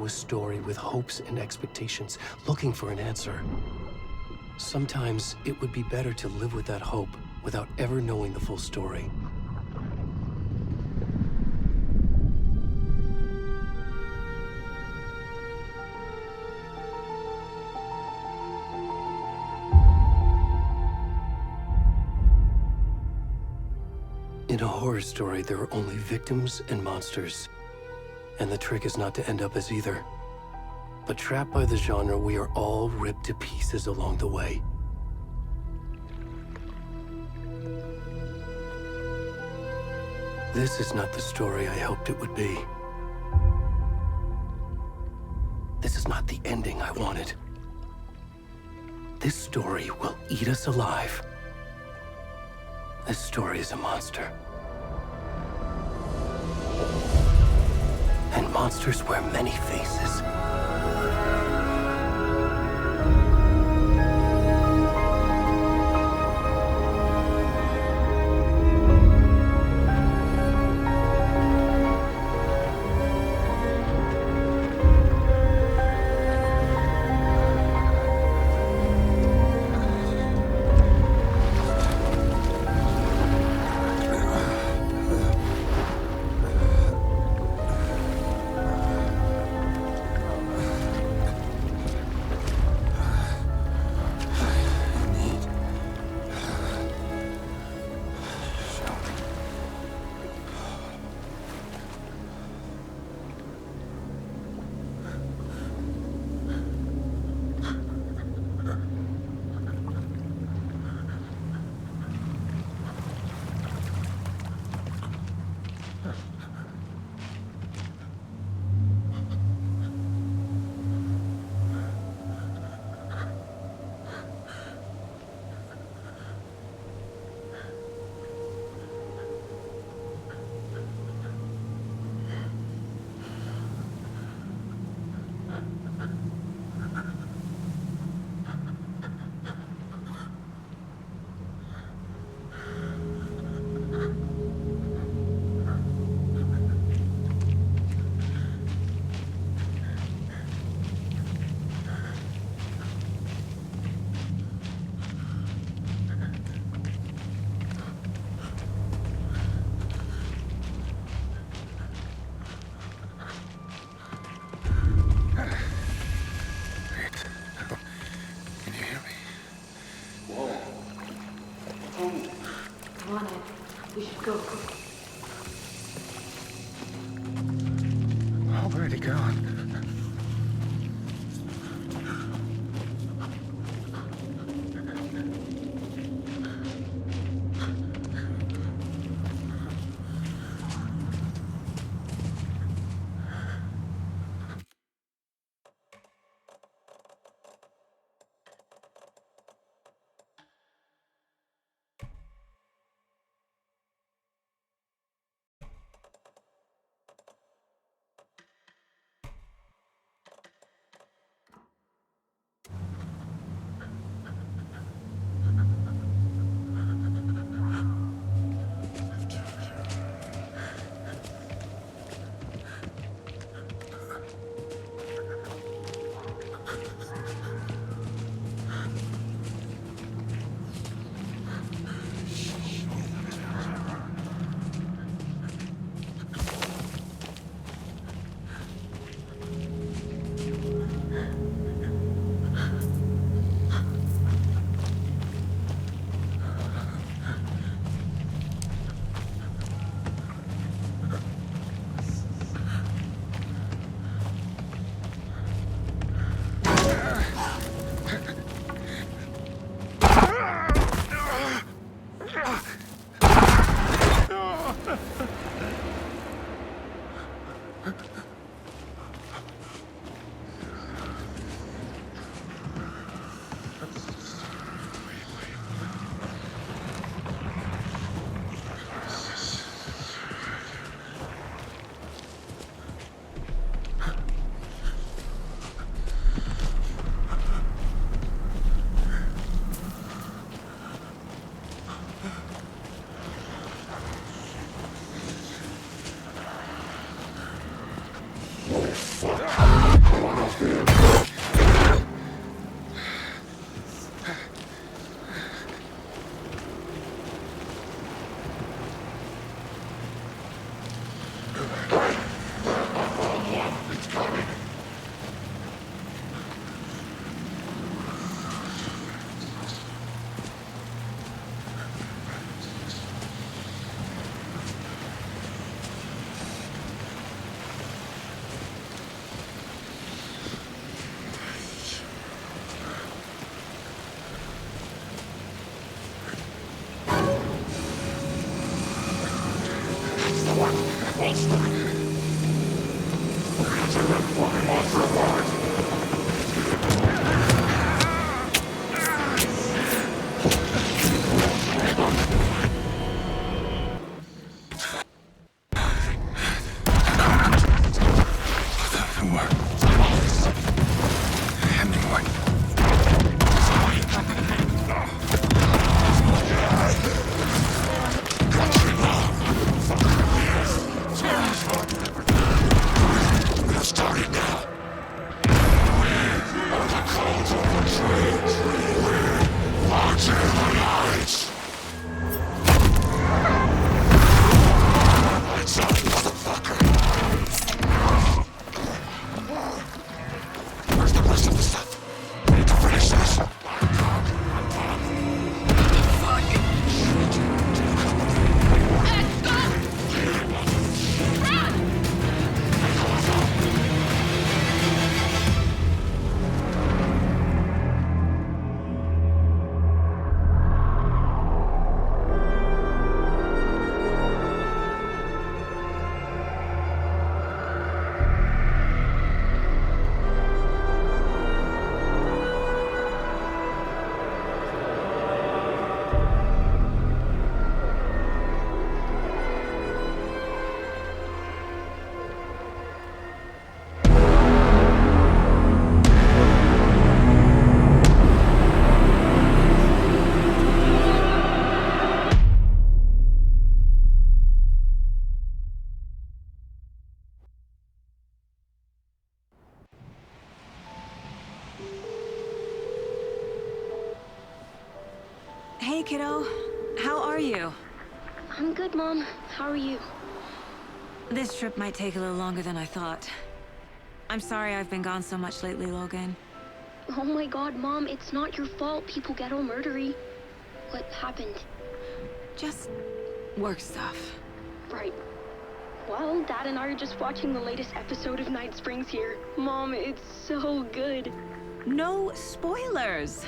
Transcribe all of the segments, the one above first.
A story with hopes and expectations, looking for an answer. Sometimes it would be better to live with that hope without ever knowing the full story. In a horror story, there are only victims and monsters. And the trick is not to end up as either. But trapped by the genre, we are all ripped to pieces along the way. This is not the story I hoped it would be. This is not the ending I wanted. This story will eat us alive. This story is a monster. And monsters wear many faces. Come on, Ed. We should go. Where'd he gone? Hey, kiddo. How are you? I'm good, Mom. How are you? This trip might take a little longer than I thought. I'm sorry I've been gone so much lately, Logan. Oh my god, Mom, it's not your fault people get all murdery. What happened? Just work stuff. Right. Well, Dad and I are just watching the latest episode of Night Springs here. Mom, it's so good. No spoilers!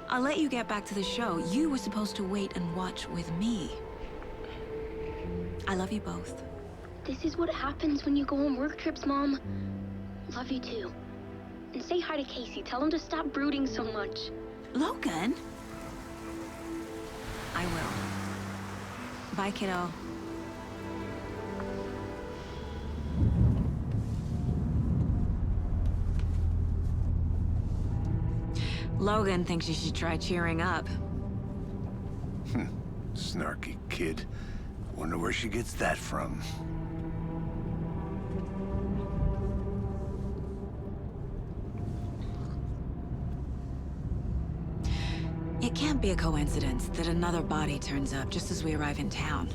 I'll let you get back to the show. You were supposed to wait and watch with me. I love you both. This is what happens when you go on work trips, Mom. Love you too. And say hi to Casey. Tell him to stop brooding so much. Logan? I will. Bye, kiddo. Logan thinks you should try cheering up. Snarky kid. Wonder where she gets that from. It can't be a coincidence that another body turns up just as we arrive in town.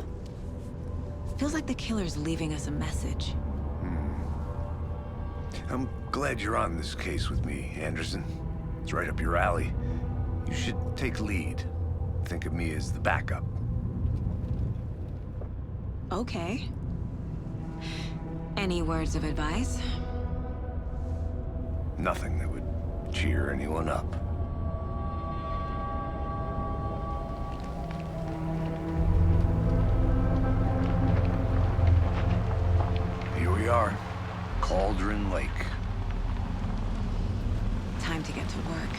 Feels like the killer's leaving us a message. I'm glad you're on this case with me, Anderson. It's right up your alley. You should take lead. Think of me as the backup. Okay. Any words of advice? Nothing that would cheer anyone up. Here we are. Cauldron Lake. Time to get to work.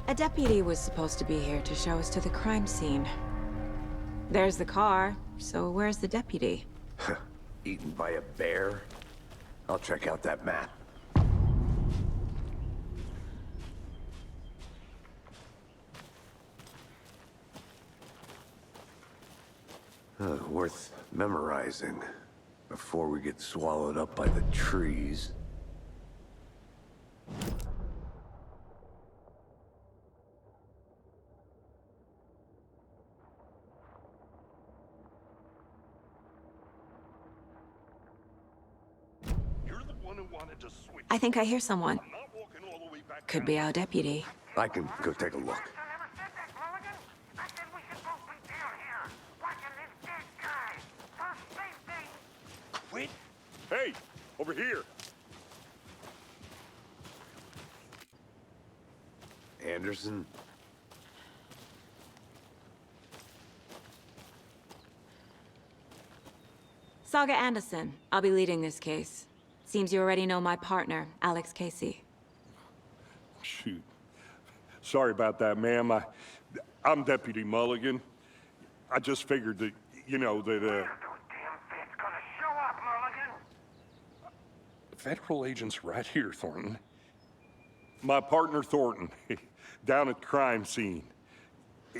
A deputy was supposed to be here to show us to the crime scene. There's the car, so where's the deputy? Eaten by a bear? I'll check out that map. Worth memorizing before we get swallowed up by the trees. You're the one who wanted to switch. I think I hear someone. I'm not walking all the way back Could down. be our deputy. I can go take a look. Quit. Hey, over here. Anderson? Saga Anderson. I'll be leading this case. Seems you already know my partner, Alex Casey. Shoot. Sorry about that, ma'am. I'm Deputy Mulligan. I just figured that, you know, that, Federal agent's right here, Thornton. My partner, Thornton, down at the crime scene.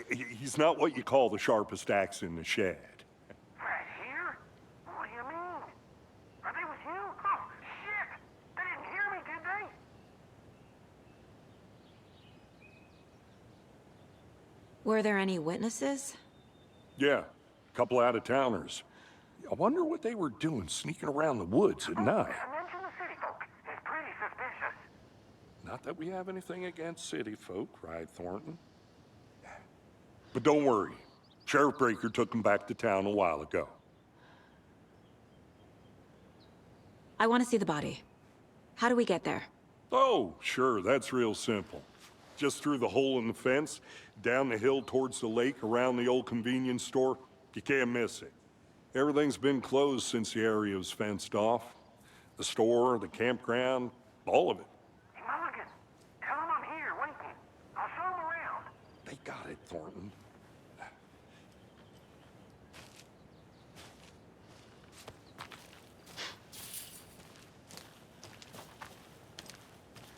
He's not what you call the sharpest axe in the shed. Right here? What do you mean? Are they with you? Oh, shit! They didn't hear me, did they? Were there any witnesses? Yeah, a couple out-of-towners. I wonder what they were doing sneaking around the woods at night. Mention the city folk. It's pretty suspicious. Not that we have anything against city folk, right, Thornton? But don't worry. Sheriff Breaker took them back to town a while ago. I want to see the body. How do we get there? Oh, sure, that's real simple. Just through the hole in the fence, down the hill towards the lake, around the old convenience store. You can't miss it. Everything's been closed since the area was fenced off. The store, the campground, all of it. Hey, Mulligan, tell them I'm here, waiting. I'll show them around. They got it, Thornton.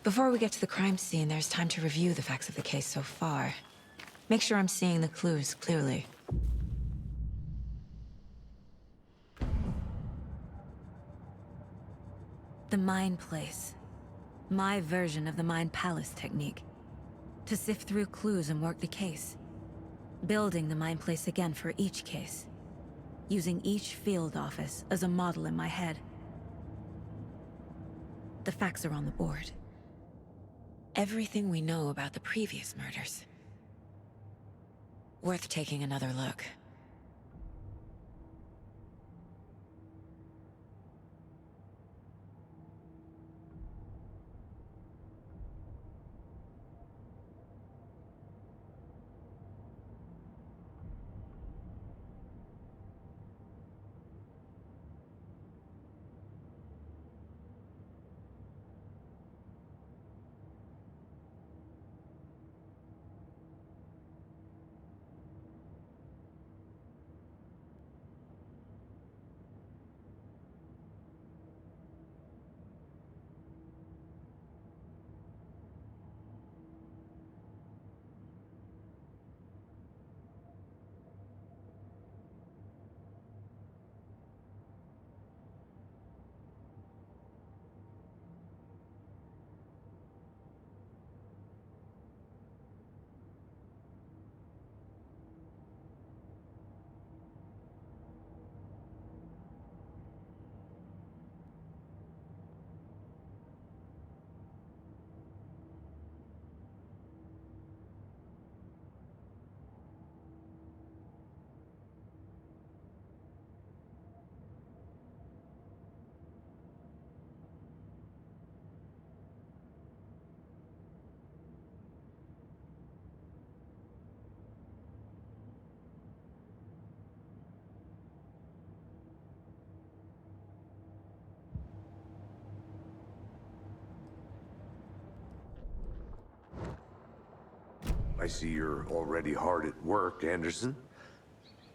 Before we get to the crime scene, there's time to review the facts of the case so far. Make sure I'm seeing the clues clearly. The Mind Place. My version of the Mind Palace technique. To sift through clues and work the case. Building the Mind Place again for each case. Using each field office as a model in my head. The facts are on the board. Everything we know about the previous murders. Worth taking another look. I see you're already hard at work, Anderson.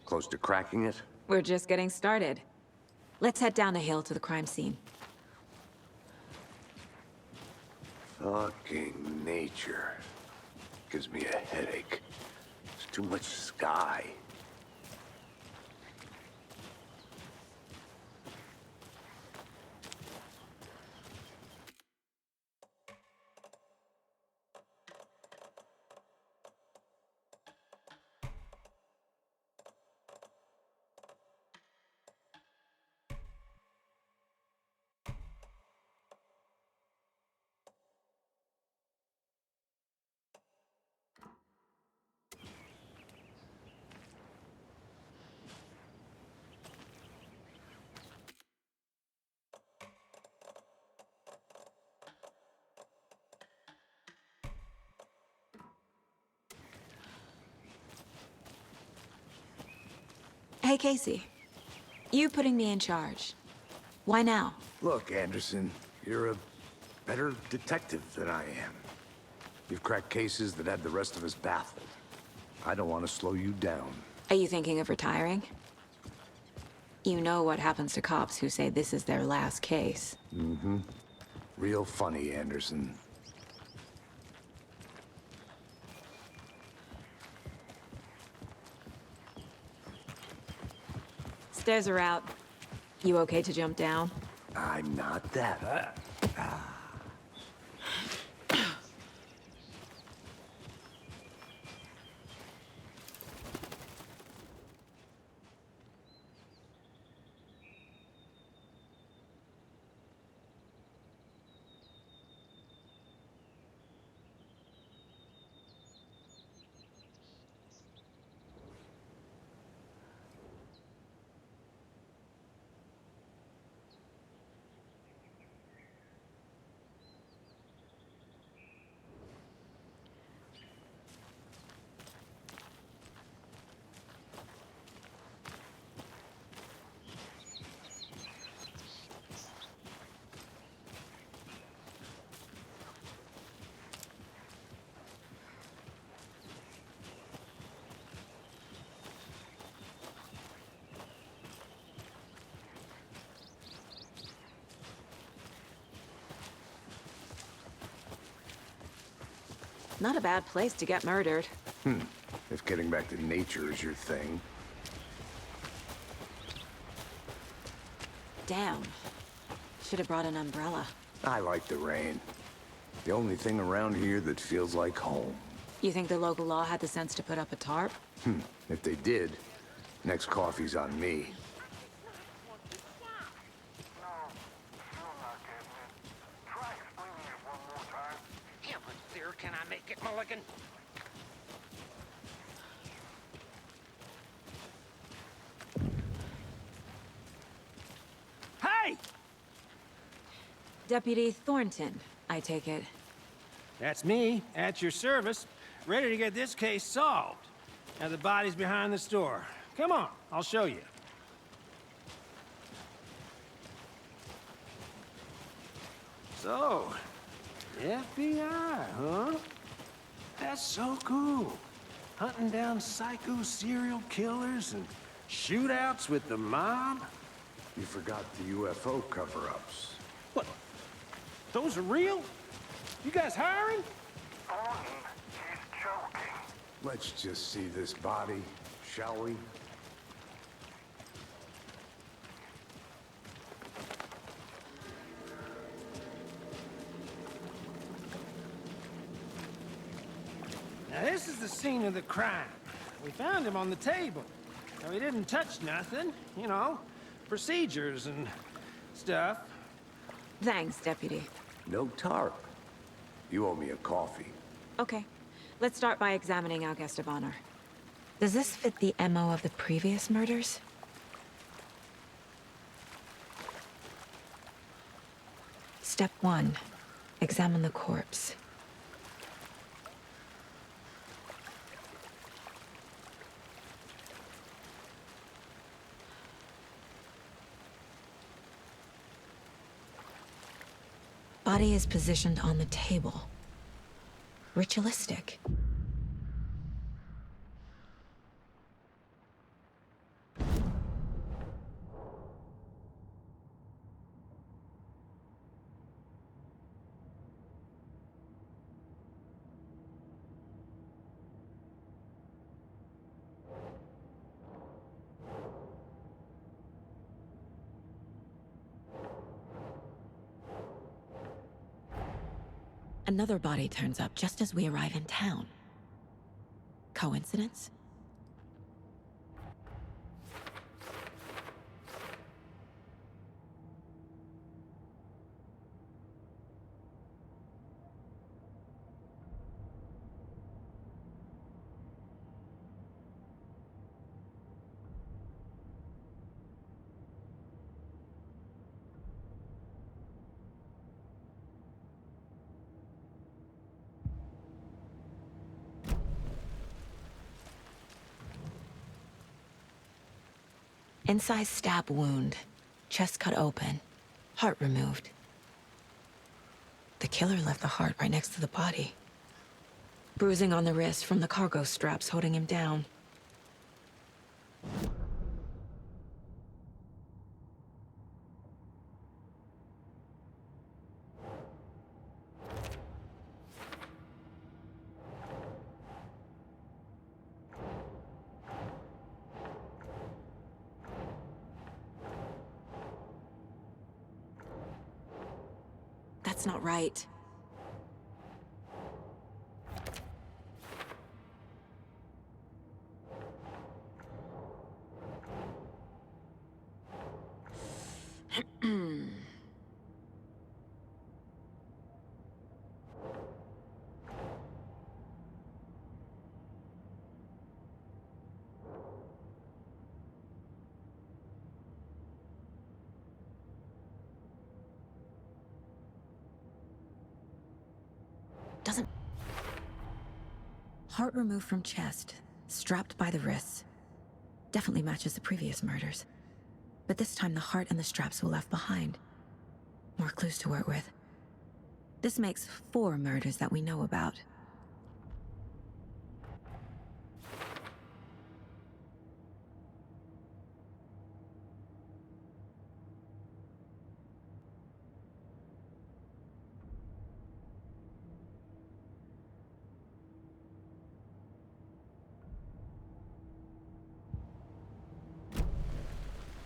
Close to cracking it? We're just getting started. Let's head down the hill to the crime scene. Fucking nature. Gives me a headache. There's too much sky. Hey, Casey. You putting me in charge. Why now? Look, Anderson, you're a better detective than I am. You've cracked cases that had the rest of us baffled. I don't want to slow you down. Are you thinking of retiring? You know what happens to cops who say this is their last case. Mm-hmm. Real funny, Anderson. Stairs are out. You okay to jump down? I'm not that. Not a bad place to get murdered. If getting back to nature is your thing. Damn. Should have brought an umbrella. I like the rain. The only thing around here that feels like home. You think the local law had the sense to put up a tarp? If they did, next coffee's on me. No, still not getting it. Try explaining it one more time. Yeah, but sir, can I make it, Mulligan? Hey! Deputy Thornton, I take it. That's me, at your service, ready to get this case solved. Now the body's behind the store. Come on, I'll show you. So, FBI, huh? That's so cool. Hunting down psycho serial killers and shootouts with the mob? You forgot the UFO cover-ups. What? Those are real? You guys hiring? Thornton, he's joking. Let's just see this body, shall we? Now this is the scene of the crime. We found him on the table. Now he didn't touch nothing, you know, procedures and stuff. Thanks, Deputy. No tarp. You owe me a coffee. Okay. Let's start by examining our guest of honor. Does this fit the MO of the previous murders? Step 1. Examine the corpse. Body is positioned on the table. Ritualistic. Another body turns up just as we arrive in town. Coincidence? Incised stab wound. Chest cut open. Heart removed. The killer left the heart right next to the body. Bruising on the wrist from the cargo straps holding him down. That's not right. Doesn't... Heart removed from chest, strapped by the wrists. Definitely matches the previous murders. But this time the heart and the straps were left behind. More clues to work with. This makes 4 murders that we know about.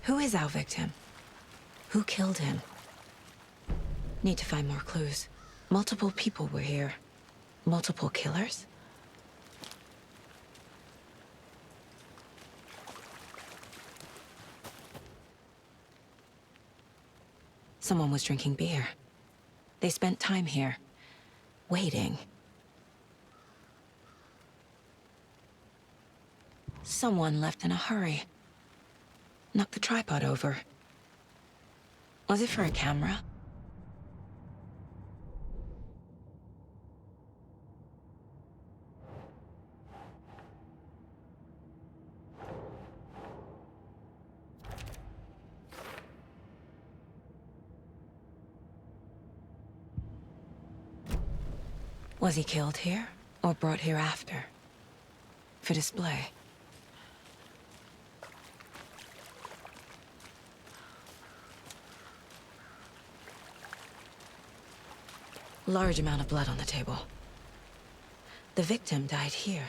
Who is our victim? Who killed him? Need to find more clues. Multiple people were here. Multiple killers? Someone was drinking beer. They spent time here, waiting. Someone left in a hurry. Knocked the tripod over. Was it for a camera? Was he killed here, or brought here after? For display? Large amount of blood on the table. The victim died here.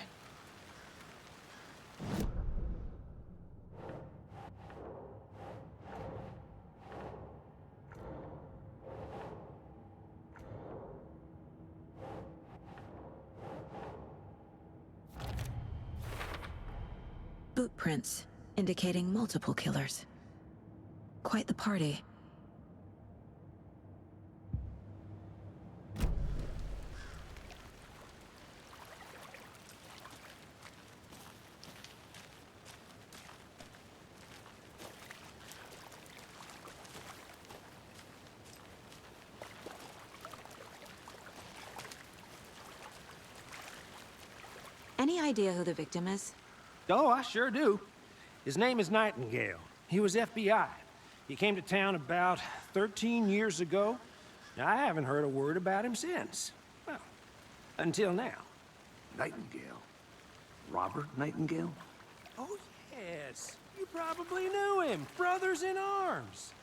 Boot prints, indicating multiple killers. Quite the party. Any idea who the victim is? Oh, I sure do. His name is Nightingale. He was FBI. He came to town about 13 years ago. I haven't heard a word about him since. Well, until now. Nightingale? Robert Nightingale? Oh, yes. You probably knew him. Brothers in arms.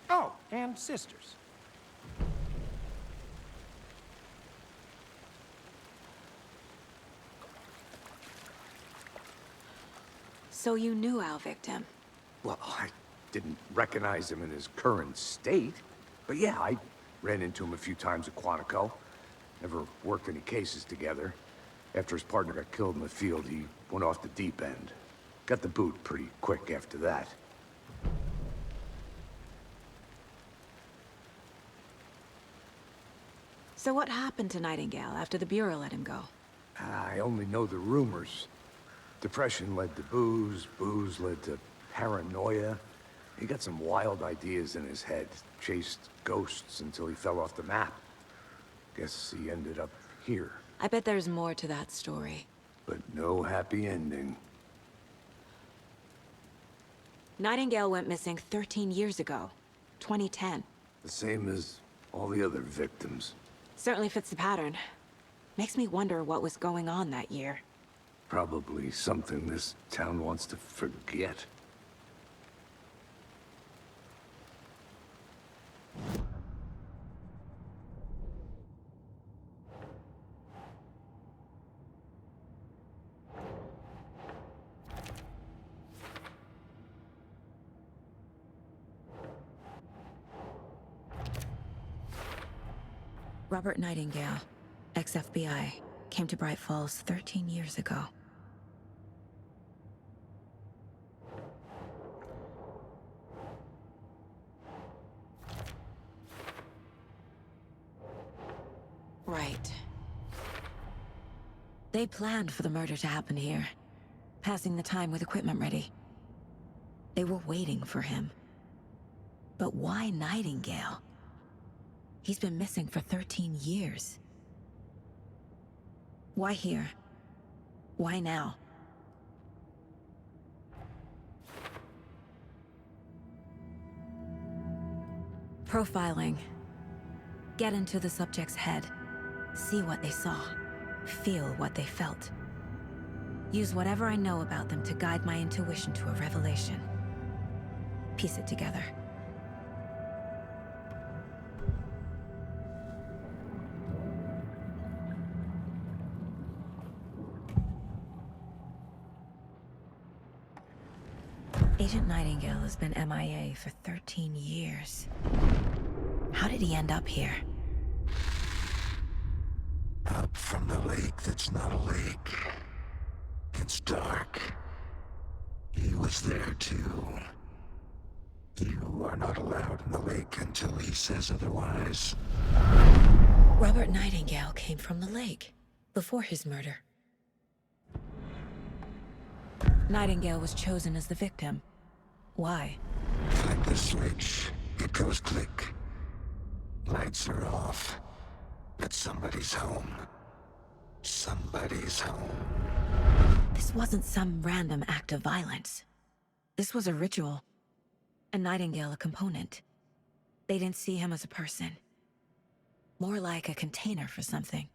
Oh, and sisters. So you knew our victim? Well, I didn't recognize him in his current state. But yeah, I ran into him a few times at Quantico. Never worked any cases together. After his partner got killed in the field, he went off the deep end. Got the boot pretty quick after that. So what happened to Nightingale after the Bureau let him go? I only know the rumors. Depression led to booze, booze led to paranoia. He got some wild ideas in his head, chased ghosts until he fell off the map. Guess he ended up here. I bet there's more to that story. But no happy ending. Nightingale went missing 13 years ago. 2010. The same as all the other victims. Certainly fits the pattern. Makes me wonder what was going on that year. Probably something this town wants to forget. Robert Nightingale, ex-FBI, came to Bright Falls 13 years ago. Right. They planned for the murder to happen here, passing the time with equipment ready. They were waiting for him. But why Nightingale? He's been missing for 13 years. Why here? Why now? Profiling. Get into the subject's head. See what they saw. Feel what they felt. Use whatever I know about them to guide my intuition to a revelation. Piece it together. Agent Nightingale has been MIA for 13 years. How did he end up here? Up from the lake that's not a lake. It's dark. He was there too. You are not allowed in the lake until he says otherwise. Robert Nightingale came from the lake, before his murder. Nightingale was chosen as the victim. Why? Flip the switch. It goes click. Lights are off. But somebody's home. Somebody's home. This wasn't some random act of violence. This was a ritual. And Nightingale a component. They didn't see him as a person. More like a container for something.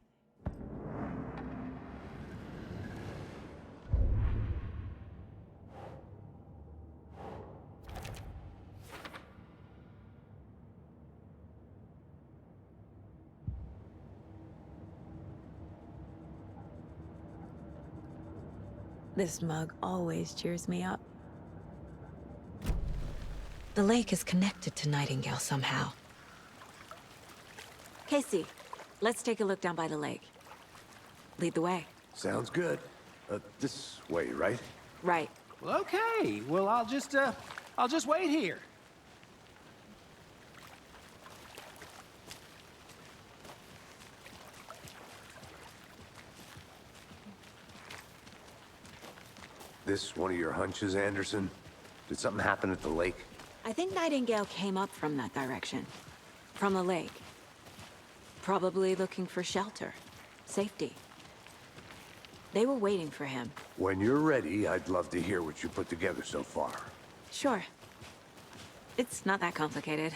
This mug always cheers me up. The lake is connected to Nightingale somehow. Casey, let's take a look down by the lake. Lead the way. Sounds good. This way, right? Right. Well, okay. Well, I'll just wait here. This one of your hunches, Anderson? Did something happen at the lake? I think Nightingale came up from that direction. From the lake. Probably looking for shelter. Safety. They were waiting for him. When you're ready, I'd love to hear what you put together so far. Sure. It's not that complicated.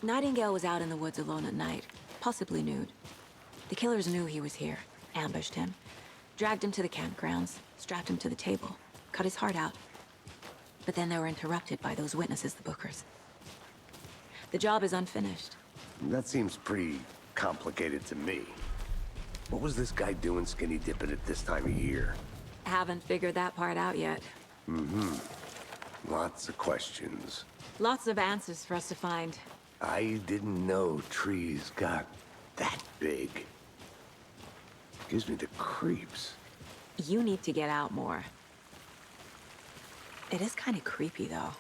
Nightingale was out in the woods alone at night, possibly nude. The killers knew he was here, ambushed him, dragged him to the campgrounds, strapped him to the table, cut his heart out. But then they were interrupted by those witnesses, the Bookers. The job is unfinished. That seems pretty complicated to me. What was this guy doing skinny dipping at this time of year? Haven't figured that part out yet. Lots of questions. Lots of answers for us to find. I didn't know trees got that big. Gives me the creeps. You need to get out more. It is kind of creepy, though.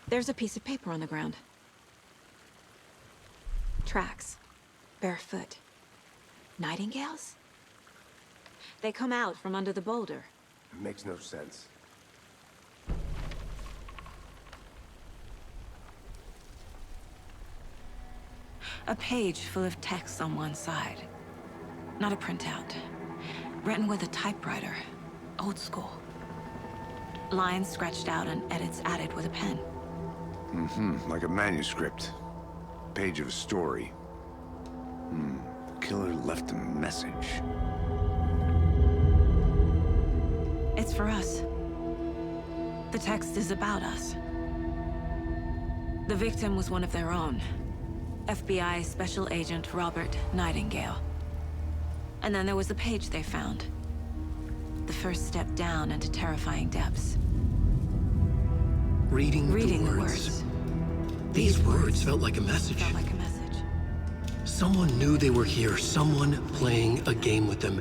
There's a piece of paper on the ground. Tracks. Barefoot. Nightingales? They come out from under the boulder. It makes no sense. A page full of text on one side. Not a printout. Written with a typewriter. Old school. Lines scratched out and edits added with a pen. Like a manuscript. Page of a story. The killer left a message. It's for us. The text is about us. The victim was one of their own. FBI Special Agent Robert Nightingale. And then there was the page they found. The first step down into terrifying depths. Reading the words. These words felt like a message. Felt like a message. Someone knew they were here, someone playing a game with them.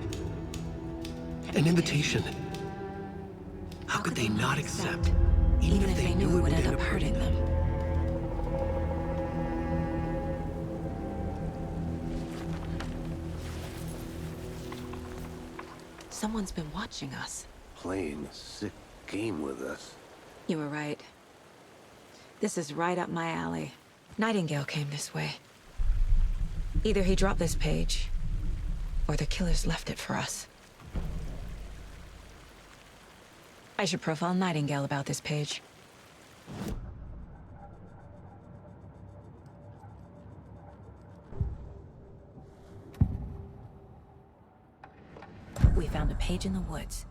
An invitation. How could they not accept, even if they knew it would end up hurting them? Someone's been watching us. Playing a sick game with us. You were right. This is right up my alley. Nightingale came this way. Either he dropped this page, or the killers left it for us. I should profile Nightingale about this page. We found a page in the woods.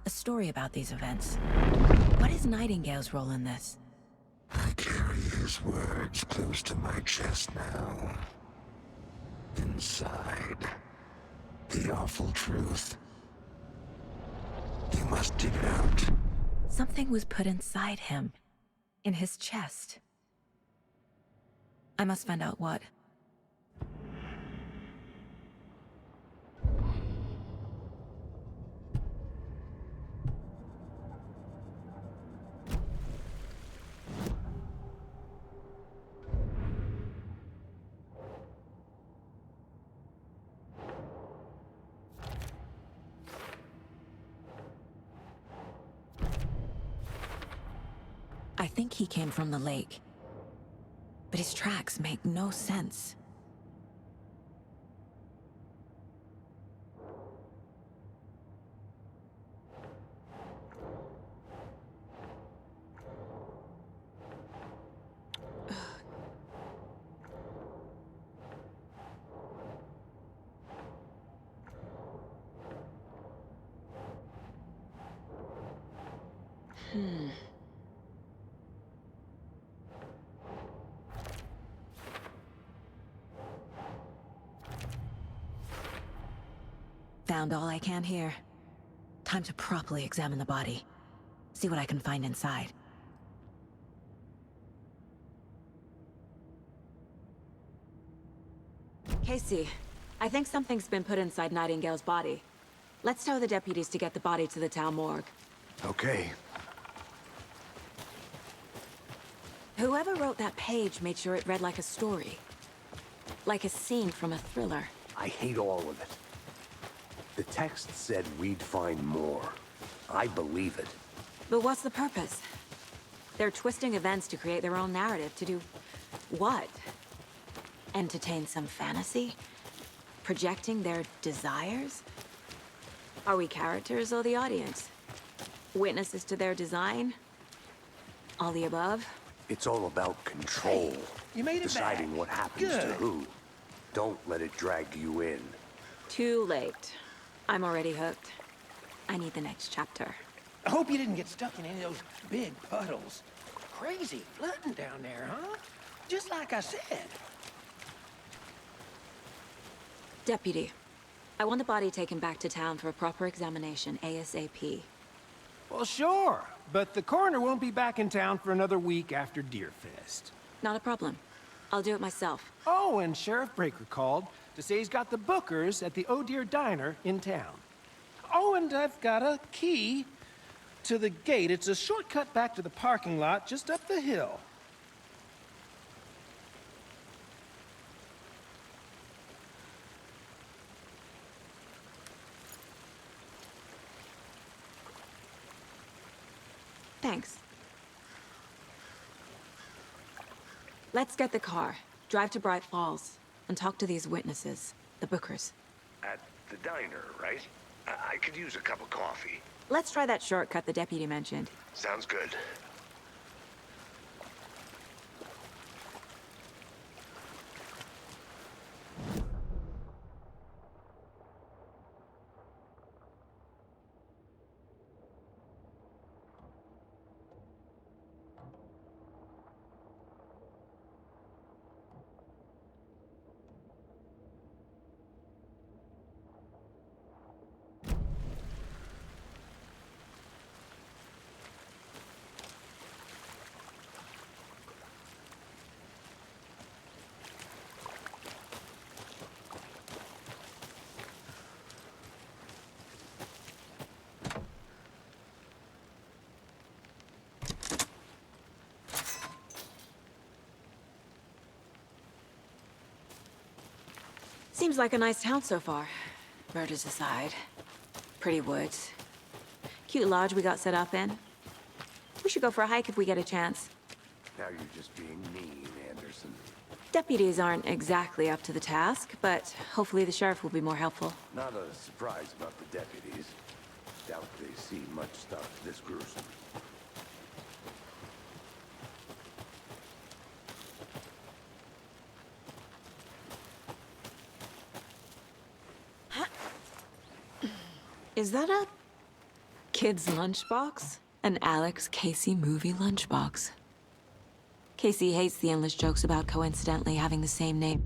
A story about these events. What is Nightingale's role in this? I carry his words close to my chest now. Inside, the awful truth. You must dig it out. Something was put inside him. In his chest. I must find out what. I think he came from the lake. But his tracks make no sense. Found all I can here. Time to properly examine the body. See what I can find inside. Casey, I think something's been put inside Nightingale's body. Let's tell the deputies to get the body to the town morgue. Okay. Whoever wrote that page made sure it read like a story. Like a scene from a thriller. I hate all of it. The text said we'd find more. I believe it. But what's the purpose? They're twisting events to create their own narrative to do what? Entertain some fantasy? Projecting their desires? Are we characters or the audience? Witnesses to their design? All the above? It's all about control. You made it Deciding back. what happens to Good. who. Don't let it drag you in. Too late. I'm already hooked. I need the next chapter. I hope you didn't get stuck in any of those big puddles. Crazy flooding down there, huh? Just like I said. Deputy, I want the body taken back to town for a proper examination ASAP. Well, sure. But the coroner won't be back in town for another week after Deerfest. Not a problem. I'll do it myself. Oh, and Sheriff Breaker called to say he's got the Bookers at the Oh Dear Diner in town. Oh, and I've got a key to the gate. It's a shortcut back to the parking lot just up the hill. Thanks. Let's get the car, drive to Bright Falls, and talk to these witnesses, the Bookers. At the diner, right? I could use a cup of coffee. Let's try that shortcut the deputy mentioned. Sounds good. Seems like a nice town so far. Murders aside. Pretty woods. Cute lodge we got set up in. We should go for a hike if we get a chance. Now you're just being mean, Anderson. Deputies aren't exactly up to the task, but hopefully the sheriff will be more helpful. Not a surprise about the deputies. Doubt they see much stuff this gruesome. Is that a kid's lunchbox? An Alex Casey movie lunchbox. Casey hates the endless jokes about coincidentally having the same name.